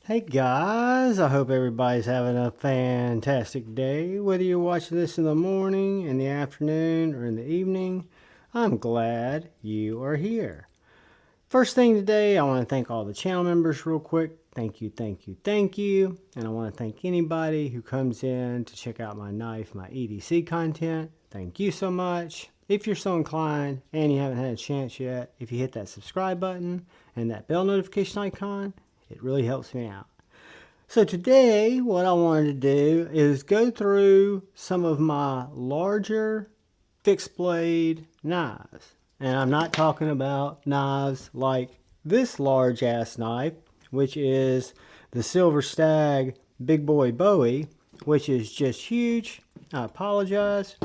Hey guys, I hope everybody's having a fantastic day. Whether you're watching this in the morning, in the afternoon, or in the evening, I'm glad you are here. First thing today, I want to thank all the channel members real quick. Thank you, thank you, thank you. And I want to thank anybody who comes in to check out my knife, my EDC content. Thank you so much. If you're so inclined and you haven't had a chance yet, if you hit that subscribe button and that bell notification icon, it really helps me out. So today, what I wanted to do is go through some of my larger fixed blade knives. And I'm not talking about knives like this large ass knife, which is the Silver Stag Big Boy Bowie, which is just huge. I apologize.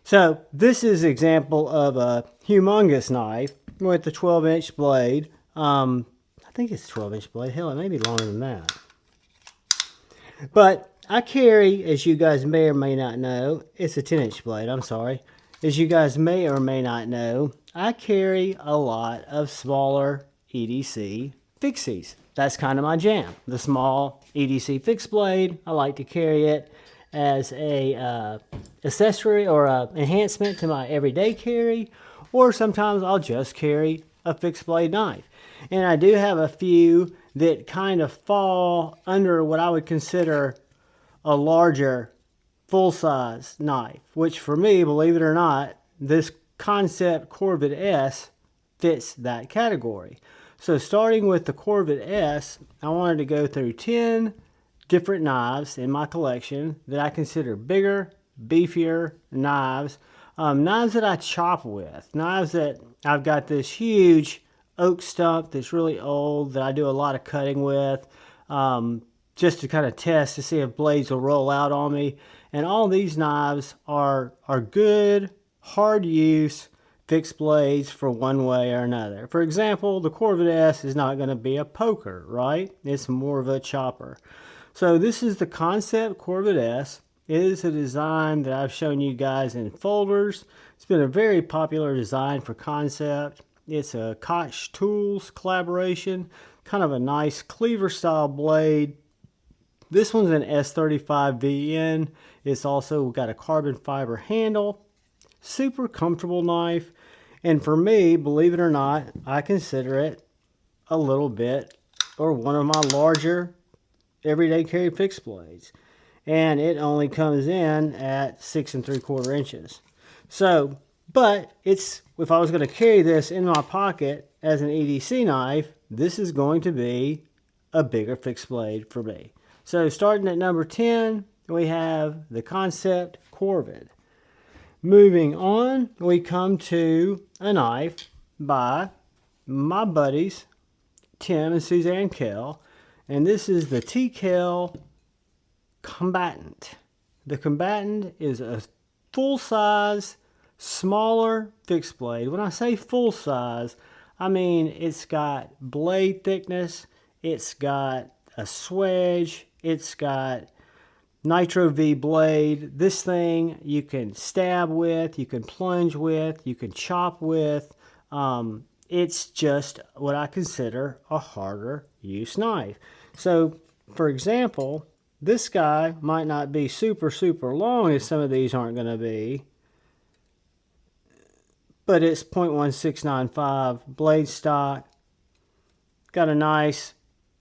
So this is an example of a humongous knife with a 12-inch blade. I think it's a 12-inch blade. Hell, it may be longer than that. But I carry, as you guys may or may not know, it's a 10-inch blade, I'm sorry. As you guys may or may not know, I carry a lot of smaller EDC fixies. That's kind of my jam. The small EDC fixed blade, I like to carry it as a accessory or a enhancement to my everyday carry, or sometimes I'll just carry a fixed blade knife. And I do have a few that kind of fall under what I would consider a larger full-size knife, which for me, believe it or not, this Kansept Korvid S fits that category. So starting with the Korvid S, I wanted to go through 10 different knives in my collection that I consider bigger, beefier knives. Knives that I chop with. Knives that I've got this huge oak stump that's really old that I do a lot of cutting with, just to kind of test to see if blades will roll out on me. And all these knives are good, hard use, fixed blades for one way or another. For example, the Corvette S is not going to be a poker, right? It's more of a chopper. So this is the Kansept Korvid S. It is a design that I've shown you guys in folders. It's been a very popular design for Kansept. It's a Koch Tools collaboration, kind of a nice cleaver style blade. This one's an S35VN. It's also got a carbon fiber handle. Super comfortable knife. And for me, believe it or not, I consider it a little bit, or one of my larger everyday carry fixed blades. And it only comes in at 6 3/4 inches. So, but it's, if I was going to carry this in my pocket as an EDC knife, this is going to be a bigger fixed blade for me. So starting at number 10, we have the Kansept Korvid. Moving on, we come to a knife by my buddies, Tim and Suzanne Kell. And this is the T.Kell Combatant. The Combatant is a full-size, smaller fixed blade. When I say full-size, I mean it's got blade thickness, it's got a swedge, it's got Nitro V blade. This thing you can stab with, you can plunge with, you can chop with. It's just what I consider a harder use knife. So, for example, this guy might not be super long, as some of these aren't going to be, but it's .1695 blade stock. Got a nice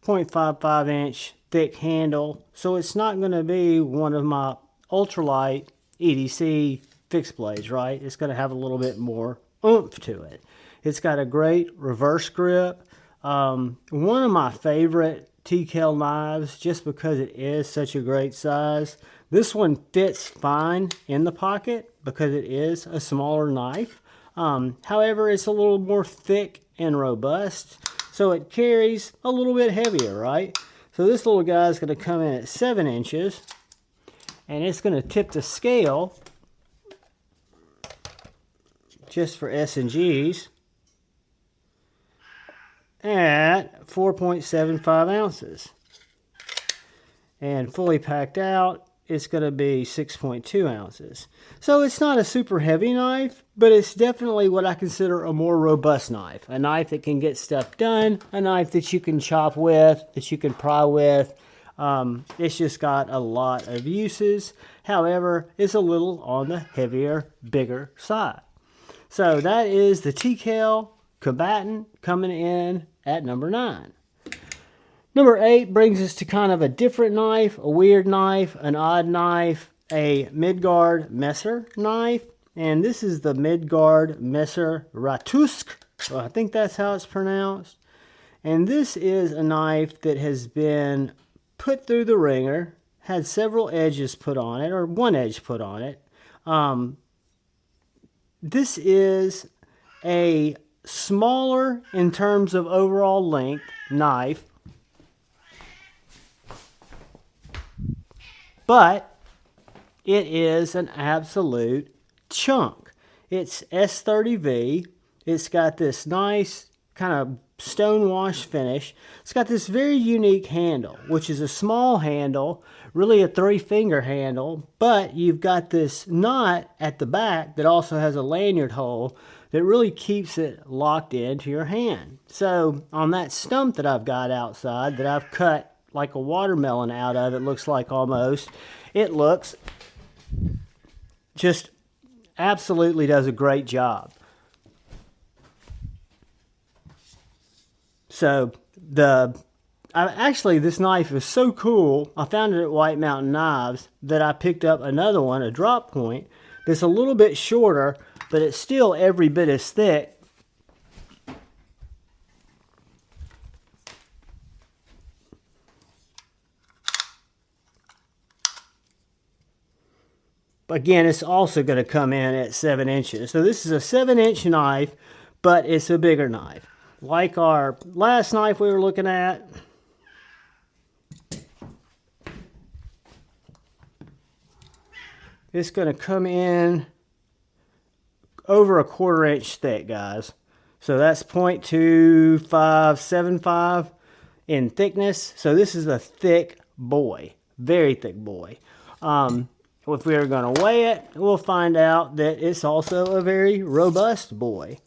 0.55 inch thick handle, so it's not going to be one of my ultralight EDC fixed blades, right? It's going to have a little bit more oomph to it. It's got a great reverse grip. One of my favorite T.Kell knives, just because it is such a great size. This one fits fine in the pocket because it is a smaller knife. However, it's a little more thick and robust, so it carries a little bit heavier, right? So this little guy is going to come in at 7 inches, and it's going to tip the scale just for S&Gs at 4.75 ounces. And fully packed out, it's going to be 6.2 ounces. So it's not a super heavy knife, but it's definitely what I consider a more robust knife. A knife that can get stuff done, a knife that you can chop with, that you can pry with. It's just got a lot of uses. However, it's a little on the heavier, bigger side. So that is the T.Kell Combatant coming in at number 9. Number 8 brings us to kind of a different knife, a weird knife, an odd knife, a Midgard Messer knife. And this is the Midgard Messer Ratatösk. Well, I think that's how it's pronounced. And this is a knife that has been put through the ringer, had several edges put on it, or one edge put on it. This is a smaller in terms of overall length knife, but it is an absolute chunk. It's S30V. It's got this nice kind of stonewash finish. It's got this very unique handle, which is a small handle, really a 3-finger handle, but you've got this knot at the back that also has a lanyard hole that really keeps it locked into your hand. So on that stump that I've got outside, that I've cut like a watermelon out of, it looks like almost, it looks just absolutely does a great job. So actually this knife is so cool, I found it at White Mountain Knives, that I picked up another one, a drop point, that's a little bit shorter, but it's still every bit as thick. Again, it's also going to come in at 7 inches. So this is a 7-inch knife, but it's a bigger knife. Like our last knife we were looking at. It's going to come in over a 1/4 inch thick, guys. So that's 0.2575 in thickness. So this is a thick boy, very thick boy. If we are going to weigh it, we'll find out that it's also a very robust boy.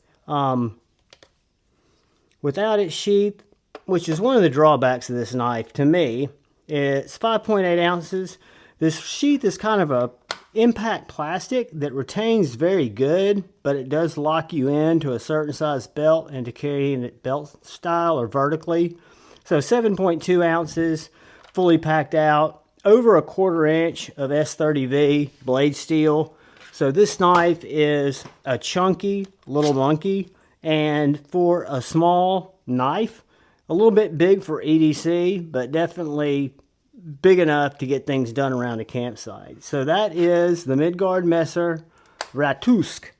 Without its sheath, which is one of the drawbacks of this knife to me, it's 5.8 ounces. This sheath is kind of a impact plastic that retains very good, but it does lock you into a certain size belt and to carry it belt style or vertically. So 7.2 ounces, fully packed out. Over a 1/4 inch of S30V blade steel. So this knife is a chunky little monkey, and for a small knife, a little bit big for EDC, but definitely big enough to get things done around a campsite. So that is the Midgard Messer Ratatösk.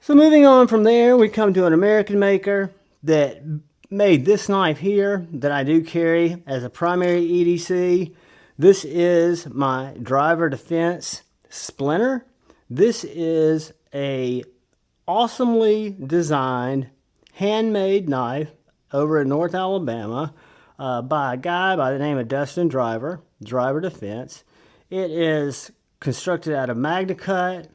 So moving on from there, we come to an American maker that made this knife here that I do carry as a primary EDC. This is my Driver Defense Splinter. This is a awesomely designed handmade knife over in North Alabama by a guy by the name of Dustin Driver Defense. It is constructed out of Magna Cut,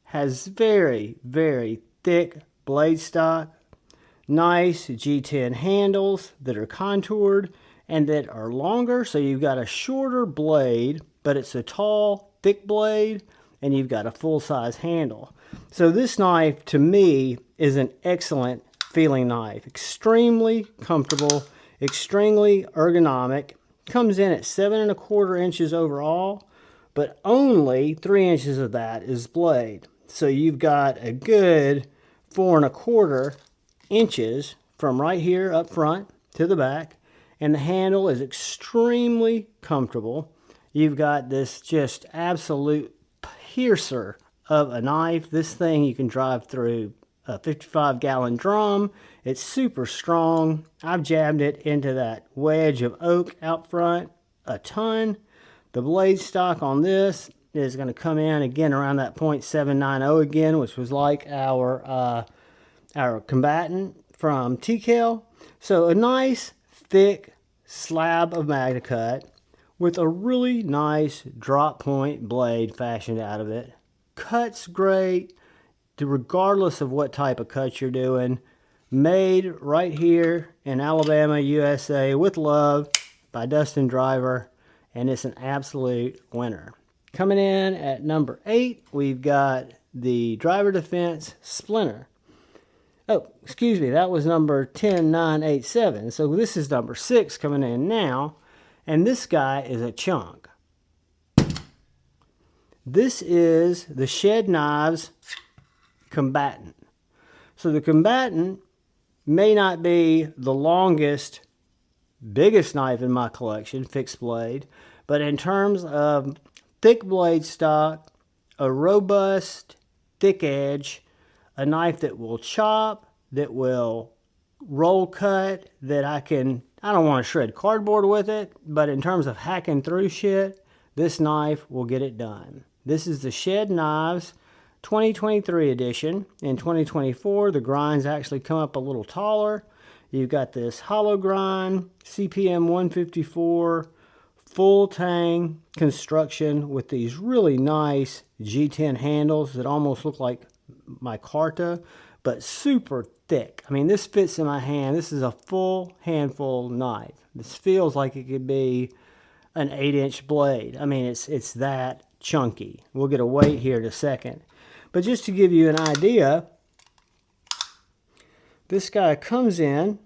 has very, very thick blade stock, nice G10 handles that are contoured and that are longer, so you've got a shorter blade, but it's a tall, thick blade, and you've got a full-size handle. So this knife, to me, is an excellent feeling knife. Extremely comfortable, extremely ergonomic. Comes in at 7 1/4 inches overall, but only 3 inches of that is blade. So you've got a good 4 1/4 inches from right here up front to the back. And the handle is extremely comfortable. You've got this just absolute piercer of a knife. This thing you can drive through a 55-gallon drum. It's super strong. I've jabbed it into that wedge of oak out front a ton. The blade stock on this is going to come in again around that 0.790 again, which was like our Combatant from T.Kell. So a nice thick slab of Magna Cut with a really nice drop point blade fashioned out of it. Cuts great, regardless of what type of cut you're doing. Made right here in Alabama, USA, with love by Dustin Driver, and it's an absolute winner. Coming in at number 8, we've got the Driver Defense Splinter. Oh, excuse me, that was number 10987. So this is number 6 coming in now, and this guy is a chunk. This is the Shed Knives Combatant. So the Combatant may not be the longest, biggest knife in my collection, fixed blade, but in terms of thick blade stock, a robust, thick edge, a knife that will chop, that will roll cut, that I don't want to shred cardboard with it, but in terms of hacking through shit, this knife will get it done. This is the Shed Knives 2023 edition. In 2024, the grinds actually come up a little taller. You've got this hollow grind, CPM 154, full tang construction with these really nice G10 handles that almost look like micarta, but super thick. I mean, this fits in my hand. This is a full handful knife. This feels like it could be an 8-inch blade. I mean, it's that chunky. We'll get a weight here in a second. But just to give you an idea, this guy comes in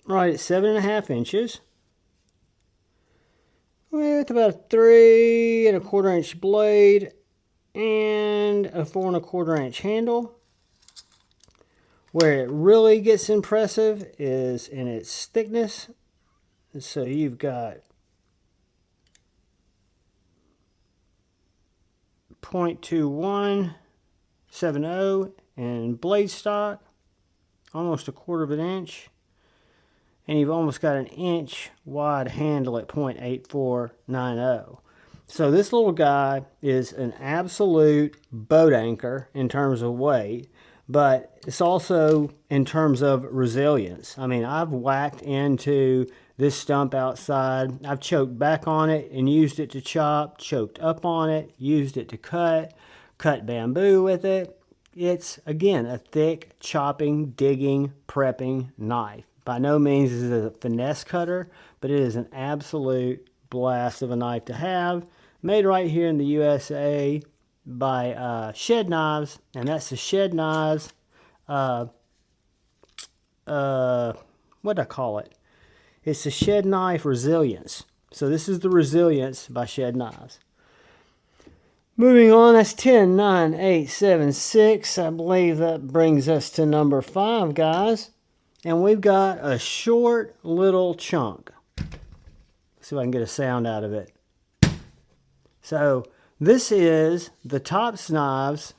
right at 7.5 inches with about a 3 1/4 inch blade and a 4 1/4 inch handle. Where it really gets impressive is in its thickness. So you've got 0.2170 in blade stock, almost a 1/4 of an inch, and you've almost got an inch wide handle at 0.8490. So this little guy is an absolute boat anchor in terms of weight, but it's also in terms of resilience. I mean, I've whacked into this stump outside. I've choked back on it and used it to chop, choked up on it, used it to cut bamboo with it. It's, again, a thick, chopping, digging, prepping knife. By no means is it a finesse cutter, but it is an absolute blast of a knife to have. Made right here in the USA by Shed Knives, and that's the Shed Knives, what do I call it? It's the Shed Knife Resilience. So this is the Resilience by Shed Knives. Moving on, that's 109,876. I believe that brings us to number 5, guys. And we've got a short little chunk. Let's see if I can get a sound out of it. So this is the Tops Knives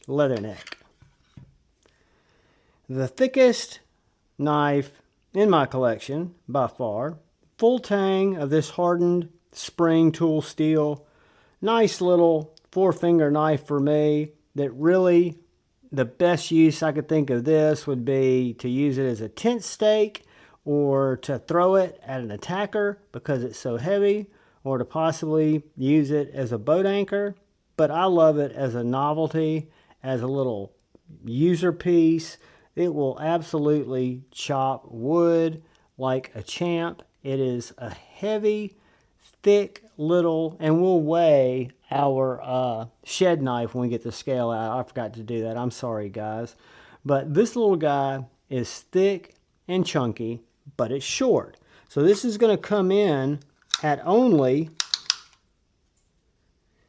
Leatherneck. The thickest knife in my collection, by far. Full tang of this hardened spring tool steel. Nice little 4-finger knife for me that really, the best use I could think of this would be to use it as a tent stake or to throw it at an attacker because it's so heavy, or to possibly use it as a boat anchor. But I love it as a novelty, as a little user piece. It will absolutely chop wood like a champ. It is a heavy, thick little, and we'll weigh our shed knife when we get the scale out. I forgot to do that. I'm sorry, guys. But this little guy is thick and chunky, but it's short. So this is going to come in at only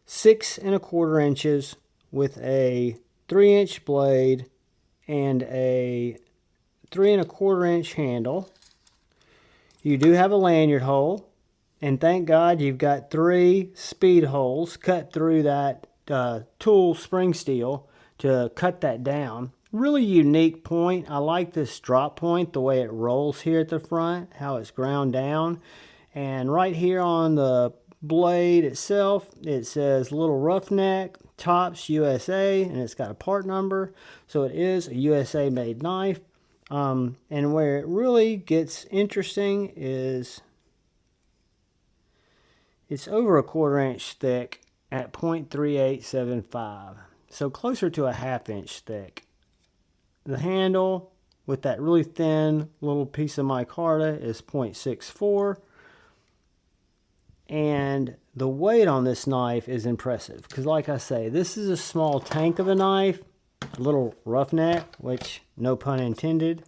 6 1/4 inches with a 3-inch blade and a 3 1/4 inch handle. You do have a lanyard hole, and thank God you've got 3 speed holes cut through that tool spring steel to cut that down. Really unique point. I like this drop point, the way it rolls here at the front, how it's ground down. And right here on the blade itself, it says Lil Roughneck, Tops USA, and it's got a part number. So it is a USA made knife. And where it really gets interesting is It's over a 1/4 inch thick at 0.3875, so closer to a 1/2 inch thick. The handle with that really thin little piece of micarta is 0.64, and the weight on this knife is impressive because, like I say, this is a small tank of a knife, a little roughneck, which no pun intended.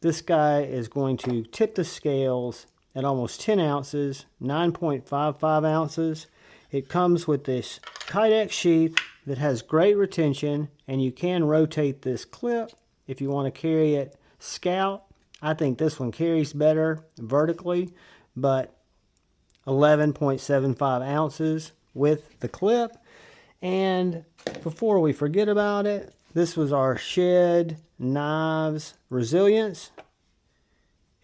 This guy is going to tip the scales at almost 10 ounces, 9.55 ounces. It comes with this Kydex sheath that has great retention, and you can rotate this clip if you want to carry it scout. I think this one carries better vertically, but 11.75 ounces with the clip. And before we forget about it, this was our Shed Knives Resilience.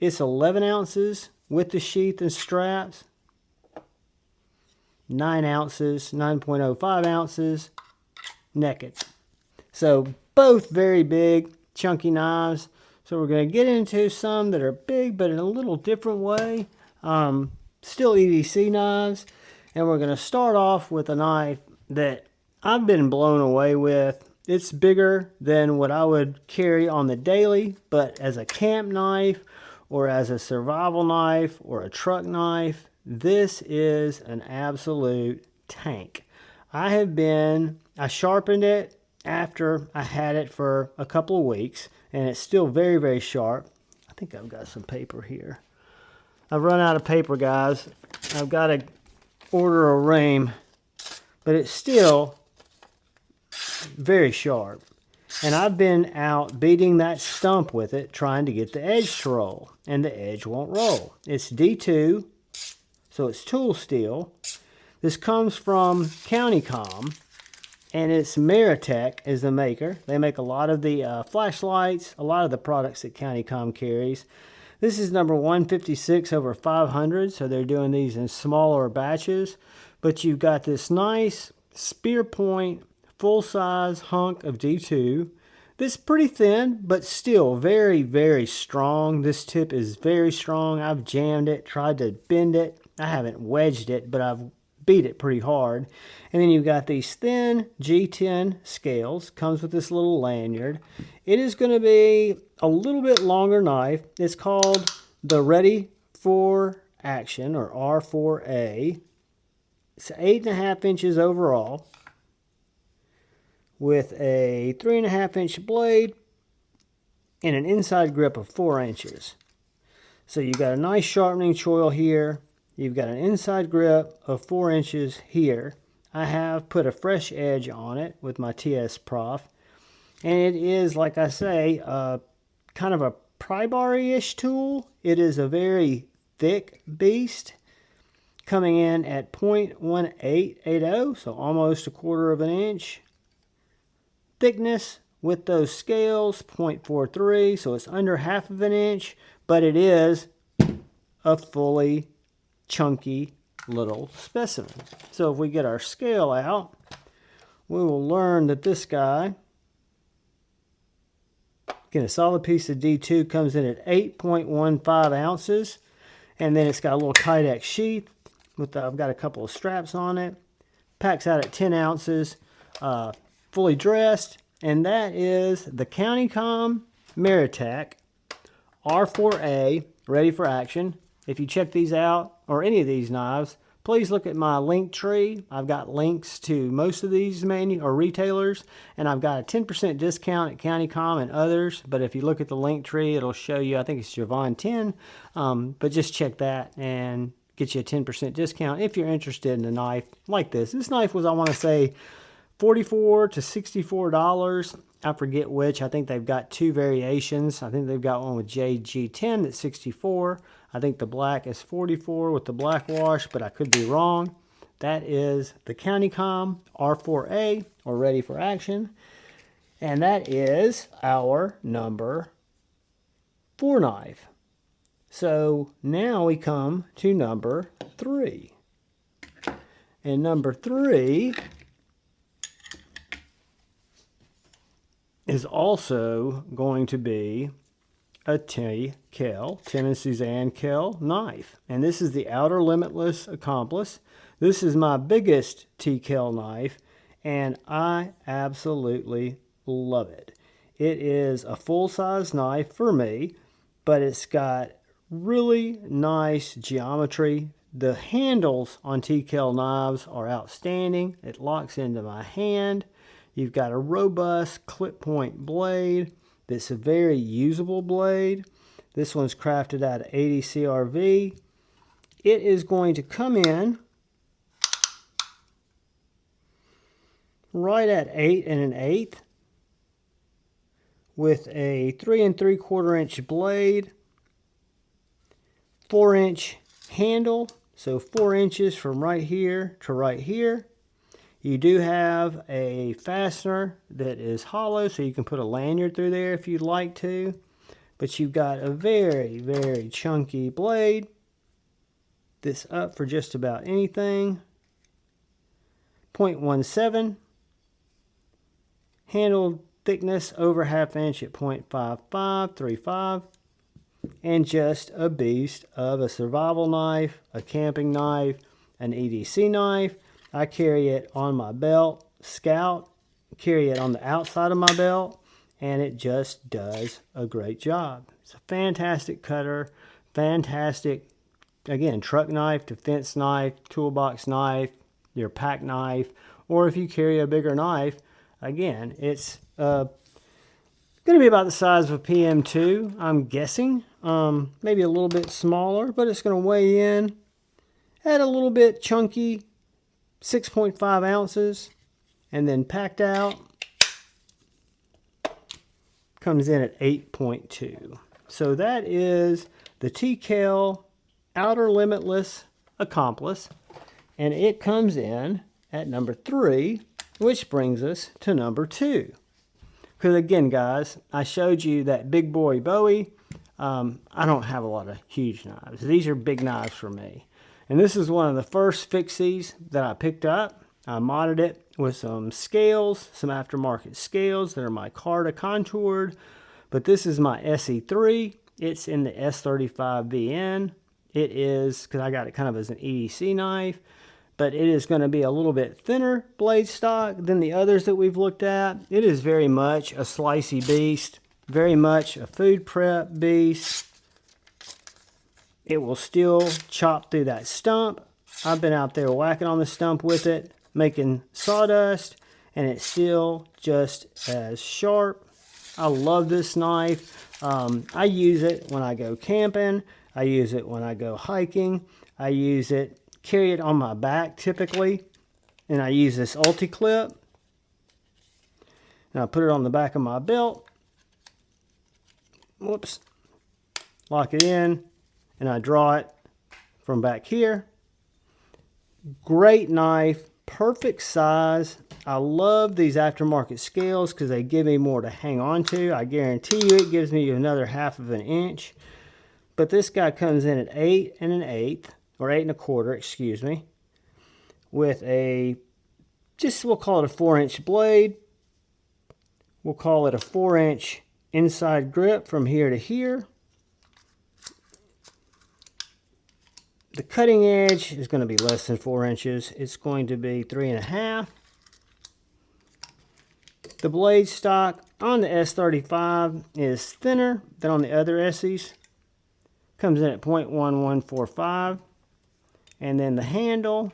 It's 11 ounces with the sheath and straps. 9 ounces, 9.05 ounces, naked. So both very big, chunky knives. So we're going to get into some that are big, but in a little different way. Still EDC knives. And we're going to start off with a knife that I've been blown away with. It's bigger than what I would carry on the daily, but as a camp knife or as a survival knife or a truck knife, this is an absolute tank. I sharpened it after I had it for a couple of weeks, and it's still very, very sharp. I think I've got some paper here. I've run out of paper, guys. I've got to order a ream, but it's still very sharp. And I've been out beating that stump with it, trying to get the edge to roll, and the edge won't roll. It's D2, so it's tool steel. This comes from CountyComm, and it's Meritech is the maker. They make a lot of the flashlights, a lot of the products that CountyComm carries. This is number 156 over 500, so they're doing these in smaller batches. But you've got this nice spear point, full-size hunk of D2. This is pretty thin, but still very, very strong. This tip is very strong. I've jammed it, tried to bend it. I haven't wedged it, but I've beat it pretty hard. And then you've got these thin G10 scales. Comes with this little lanyard. It is going to be a little bit longer knife. It's called the Ready for Action, or R4A. It's 8.5 inches overall, with a 3.5 inch blade and an inside grip of 4 inches. So you've got a nice sharpening choil here. You've got an inside grip of 4 inches here. I have put a fresh edge on it with my TS Prof. And it is, like I say, kind of a pry bar-ish tool. It is a very thick beast, coming in at 0.1880, so almost 1/4 of an inch. Thickness with those scales, 0.43, so it's under 1/2 of an inch, but it is a fully chunky little specimen. So if we get our scale out, we will learn that this guy, again, a solid piece of D2, comes in at 8.15 ounces, and then it's got a little Kydex sheath. I've got a couple of straps on it. Packs out at 10 ounces. Fully dressed, and that is the CountyComm Meritech R4A Ready for Action. If you check these out, or any of these knives, please look at my link tree. I've got links to most of these retailers, and I've got a 10% discount at CountyComm and others. But if you look at the link tree, it'll show you, I think it's Javon 10, but just check that and get you a 10% discount if you're interested in a knife like this. This knife was, I want to say, $44 to $64. I forget which. I think they've got two variations. I think they've got one with JG10 that's $64. I think the black is $44 with the black wash, but I could be wrong. That is the CountyComm R4A, or Ready for Action. And that is our number 4 knife. So now we come to number 3. And number 3 is also going to be a T.Kell, Tim and Suzanne Kell knife. And this is the Outer Limitless Accomplice. This is my biggest T.Kell knife, and I absolutely love it. It is a full-size knife for me, but it's got really nice geometry. The handles on T.Kell knives are outstanding. It locks into my hand. You've got a robust clip point blade. That's a very usable blade. This one's crafted out of 80 CRV. It is going to come in right at 8 1/8 with a 3 3/4 inch blade, 4-inch handle, so 4 inches from right here to right here. You do have a fastener that is hollow, so you can put a lanyard through there if you'd like to. But you've got a very, very chunky blade that's up for just about anything. 0.17. Handle thickness over 1/2 inch at 0.5535. And just a beast of a survival knife, a camping knife, an EDC knife. I carry it on my belt, Scout, carry it on the outside of my belt, and it just does a great job. It's a fantastic cutter, fantastic, again, truck knife, defense knife, toolbox knife, your pack knife, or if you carry a bigger knife, again, it's going to be about the size of a PM2, I'm guessing. Maybe a little bit smaller, but it's going to weigh in at a little bit chunky, 6.5 ounces, and then packed out comes in at 8.2. So that is the T.Kell Outer Limitless Accomplice, and it comes in at number 3, which brings us to number 2. Because again, guys, I showed you that big boy Bowie. I don't have a lot of huge knives. These are big knives for me. And this is one of the first fixies that I picked up. I modded it with some scales, some aftermarket scales that are micarta contoured. But this is my Esee 3. It's in the S35VN. It is, because I got it kind of as an EDC knife, but it is going to be a little bit thinner blade stock than the others that we've looked at. It is very much a slicey beast, very much a food prep beast. It will still chop through that stump. I've been out there whacking on the stump with it, making sawdust, and it's still just as sharp. I love this knife. I use it when I go camping. I use it when I go hiking. I use it, carry it on my back typically, and I use this ulti-clip. And I put it on the back of my belt. Whoops. Lock it in. And I draw it from back here. Great knife, perfect size. I love these aftermarket scales because they give me more to hang on to. I guarantee you it gives me another 1/2 inch. But this guy comes in at 8 1/8, or 8 1/4, excuse me, with a, just we'll call it a 4-inch blade. We'll call it a 4-inch inside grip from here to here. The cutting edge is going to be less than 4 inches. It's going to be 3 1/2. The blade stock on the S35 is thinner than on the other Esees. Comes in at 0.1145. And then the handle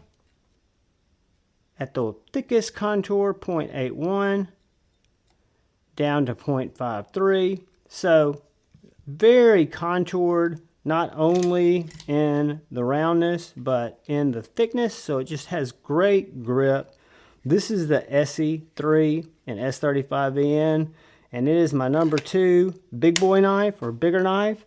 at the thickest contour, 0.81, down to 0.53. So very contoured, not only in the roundness, but in the thickness. So it just has great grip. This is the Esee 3 and S35VN, and it is my number 2 big boy knife, or bigger knife,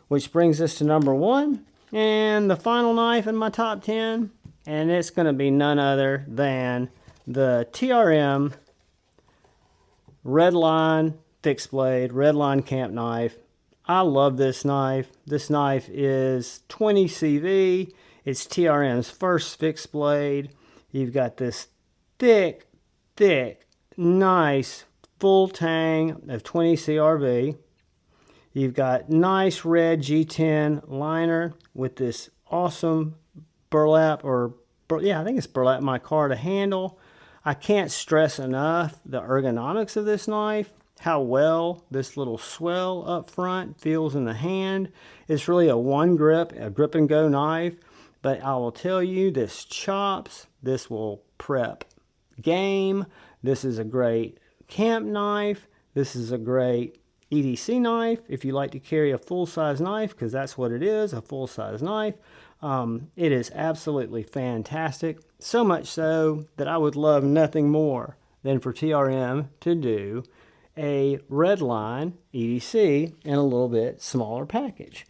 which brings us to number 1, and the final knife in my top 10, and it's going to be none other than the TRM Redline fixed blade, Redline camp knife. I love this knife. This knife is 20 CV. It's TRM's first fixed blade. You've got this thick, nice full tang of 20 CRV. You've got nice red G10 liner with this awesome burlap, or yeah, I think it's burlap micarta handle. I can't stress enough the ergonomics of this knife, how well this little swell up front feels in the hand. It's really a one grip, a grip and go knife, but I will tell you, this chops, this will prep game. This is a great camp knife. This is a great EDC knife if you like to carry a full-size knife, because that's what it is, a full-size knife. It is absolutely fantastic, so much so that I would love nothing more than for TRM to do a Redline EDC in a little bit smaller package.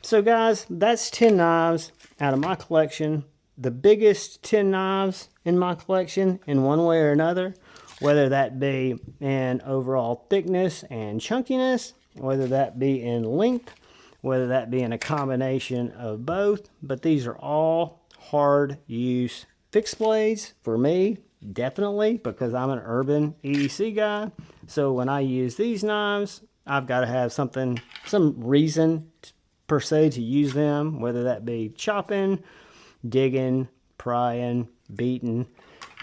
So guys, that's 10 knives out of my collection. The biggest 10 knives in my collection in one way or another, whether that be in overall thickness and chunkiness, whether that be in length, whether that be in a combination of both. But these are all hard use fixed blades for me, definitely, because I'm an urban EDC guy. So when I use these knives, I've got to have some reason per se to use them, whether that be chopping, digging, prying, beating,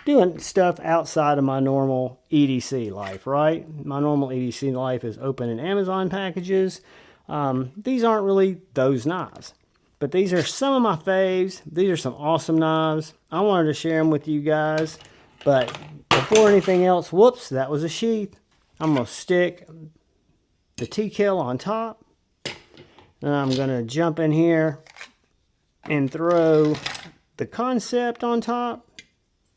doing stuff outside of my normal EDC life, right? My normal EDC life is opening Amazon packages. These aren't really those knives, but these are some of my faves. These are some awesome knives. I wanted to share them with you guys, but before anything else, whoops, that was a sheath. I'm going to stick the T.Kell on top. And I'm going to jump in here and throw the Kansept on top.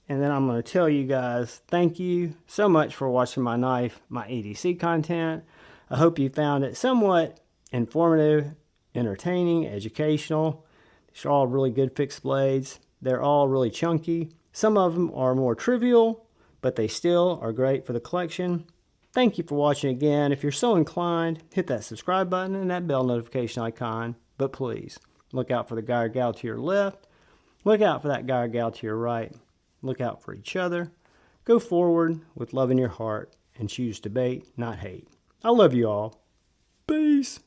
And then I'm going to tell you guys, thank you so much for watching my EDC content. I hope you found it somewhat informative, entertaining, educational. These are all really good fixed blades. They're all really chunky. Some of them are more trivial, but they still are great for the collection. Thank you for watching again. If you're so inclined, hit that subscribe button and that bell notification icon. But please, look out for the guy or gal to your left. Look out for that guy or gal to your right. Look out for each other. Go forward with love in your heart and choose debate, not hate. I love you all. Peace.